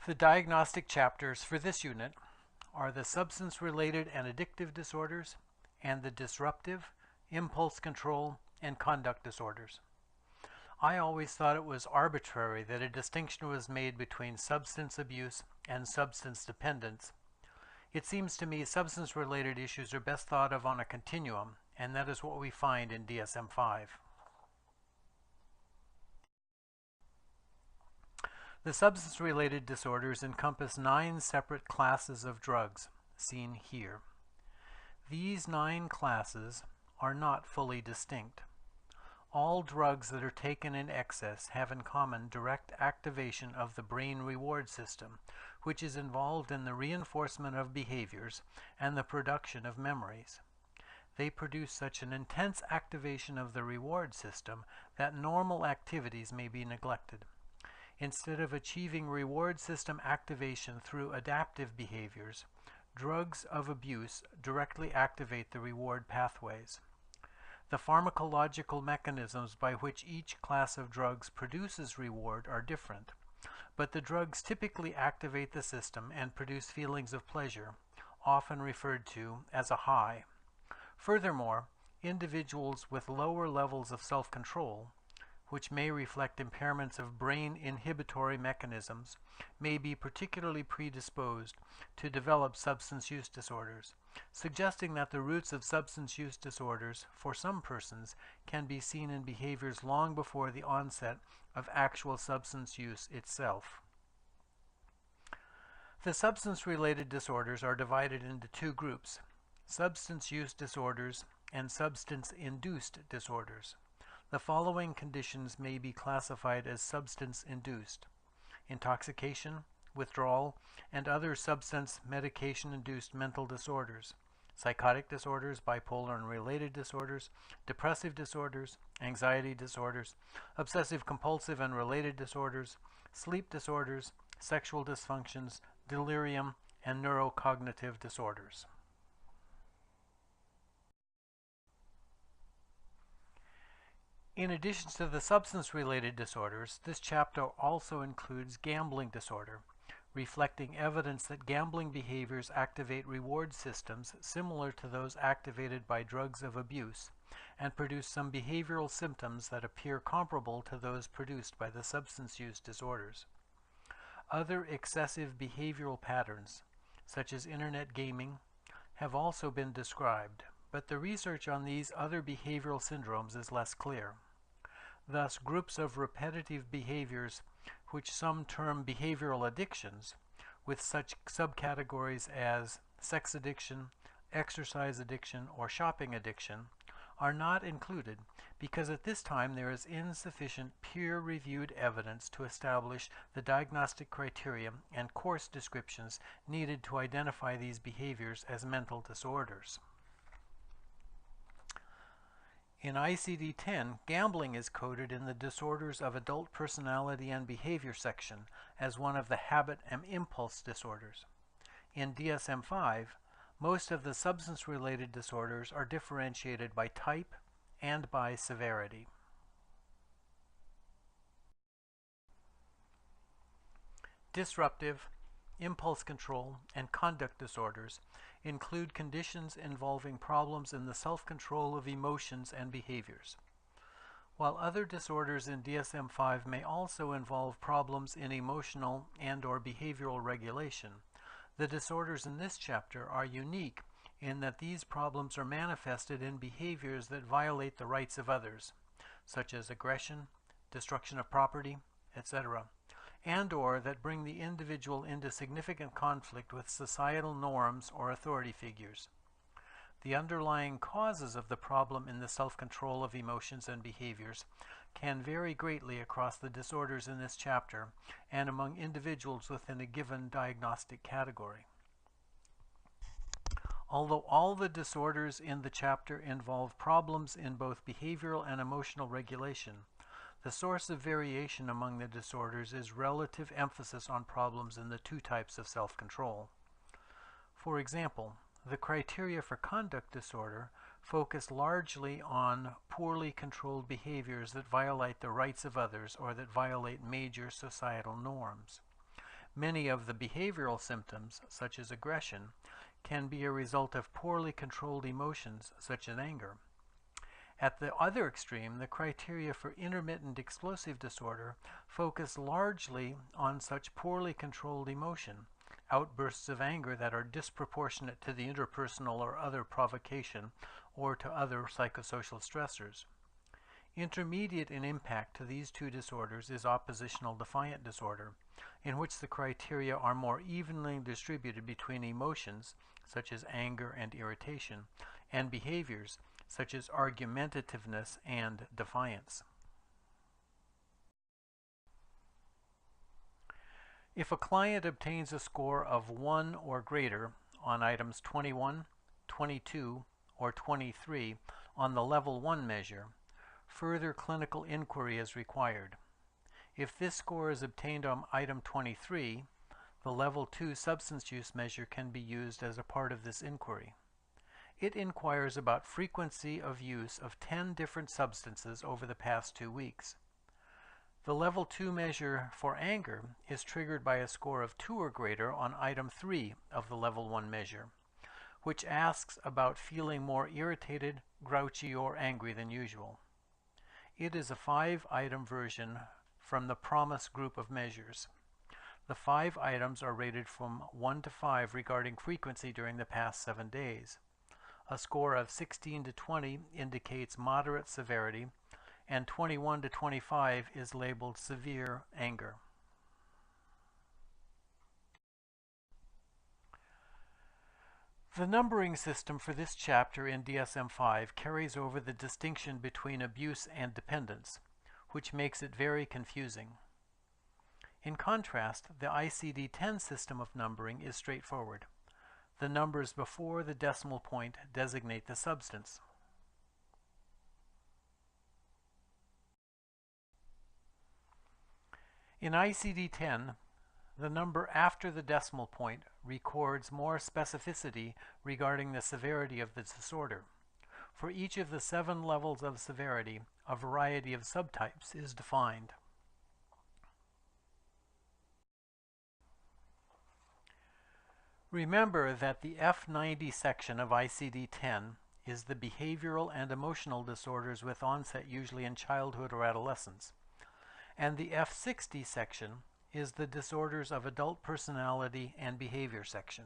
The diagnostic chapters for this unit are the substance-related and addictive disorders and the disruptive, impulse control, and conduct disorders. I always thought it was arbitrary that a distinction was made between substance abuse and substance dependence. It seems to me substance-related issues are best thought of on a continuum, and that is what we find in DSM-5. The substance-related disorders encompass 9 separate classes of drugs, seen here. These 9 classes are not fully distinct. All drugs that are taken in excess have in common direct activation of the brain reward system, which is involved in the reinforcement of behaviors and the production of memories. They produce such an intense activation of the reward system that normal activities may be neglected. Instead of achieving reward system activation through adaptive behaviors, drugs of abuse directly activate the reward pathways. The pharmacological mechanisms by which each class of drugs produces reward are different, but the drugs typically activate the system and produce feelings of pleasure, often referred to as a high. Furthermore, individuals with lower levels of self-control, which may reflect impairments of brain inhibitory mechanisms, may be particularly predisposed to develop substance use disorders, suggesting that the roots of substance use disorders for some persons can be seen in behaviors long before the onset of actual substance use itself. The substance-related disorders are divided into 2 groups: substance use disorders and substance-induced disorders. The following conditions may be classified as substance-induced: intoxication, withdrawal, and other substance medication-induced mental disorders, psychotic disorders, bipolar and related disorders, depressive disorders, anxiety disorders, obsessive-compulsive and related disorders, sleep disorders, sexual dysfunctions, delirium, and neurocognitive disorders. In addition to the substance-related disorders, this chapter also includes gambling disorder, reflecting evidence that gambling behaviors activate reward systems similar to those activated by drugs of abuse, and produce some behavioral symptoms that appear comparable to those produced by the substance use disorders. Other excessive behavioral patterns, such as internet gaming, have also been described, but the research on these other behavioral syndromes is less clear. Thus, groups of repetitive behaviors, which some term behavioral addictions, with such subcategories as sex addiction, exercise addiction, or shopping addiction, are not included because at this time there is insufficient peer-reviewed evidence to establish the diagnostic criteria and course descriptions needed to identify these behaviors as mental disorders. In ICD-10, gambling is coded in the Disorders of Adult Personality and Behavior section as one of the habit and impulse disorders. In DSM-5, most of the substance-related disorders are differentiated by type and by severity. Disruptive, impulse control, and conduct disorders include conditions involving problems in the self-control of emotions and behaviors. While other disorders in DSM-5 may also involve problems in emotional and/or behavioral regulation, the disorders in this chapter are unique in that these problems are manifested in behaviors that violate the rights of others, such as aggression, destruction of property, etc., and/or that bring the individual into significant conflict with societal norms or authority figures. The underlying causes of the problem in the self-control of emotions and behaviors can vary greatly across the disorders in this chapter and among individuals within a given diagnostic category. Although all the disorders in the chapter involve problems in both behavioral and emotional regulation, the source of variation among the disorders is relative emphasis on problems in the 2 types of self-control. For example, the criteria for conduct disorder focus largely on poorly controlled behaviors that violate the rights of others or that violate major societal norms. Many of the behavioral symptoms, such as aggression, can be a result of poorly controlled emotions, such as anger. At the other extreme, the criteria for intermittent explosive disorder focus largely on such poorly controlled emotion, outbursts of anger that are disproportionate to the interpersonal or other provocation or to other psychosocial stressors. Intermediate in impact to these two disorders is oppositional defiant disorder, in which the criteria are more evenly distributed between emotions, such as anger and irritation, and behaviors, such as argumentativeness and defiance. If a client obtains a score of 1 or greater on items 21, 22, or 23 on the Level 1 measure, further clinical inquiry is required. If this score is obtained on item 23, the Level 2 substance use measure can be used as a part of this inquiry. It inquires about frequency of use of 10 different substances over the past 2 weeks. The Level 2 measure for anger is triggered by a score of 2 or greater on item 3 of the Level 1 measure, which asks about feeling more irritated, grouchy, or angry than usual. It is a 5-item version from the PROMIS group of measures. The 5 items are rated from 1 to 5 regarding frequency during the past 7 days. A score of 16 to 20 indicates moderate severity, and 21 to 25 is labeled severe anger. The numbering system for this chapter in DSM-5 carries over the distinction between abuse and dependence, which makes it very confusing. In contrast, the ICD-10 system of numbering is straightforward. The numbers before the decimal point designate the substance. In ICD-10, the number after the decimal point records more specificity regarding the severity of the disorder. For each of the 7 levels of severity, a variety of subtypes is defined. Remember that the F90 section of ICD-10 is the behavioral and emotional disorders with onset usually in childhood or adolescence, and the F60 section is the disorders of adult personality and behavior section.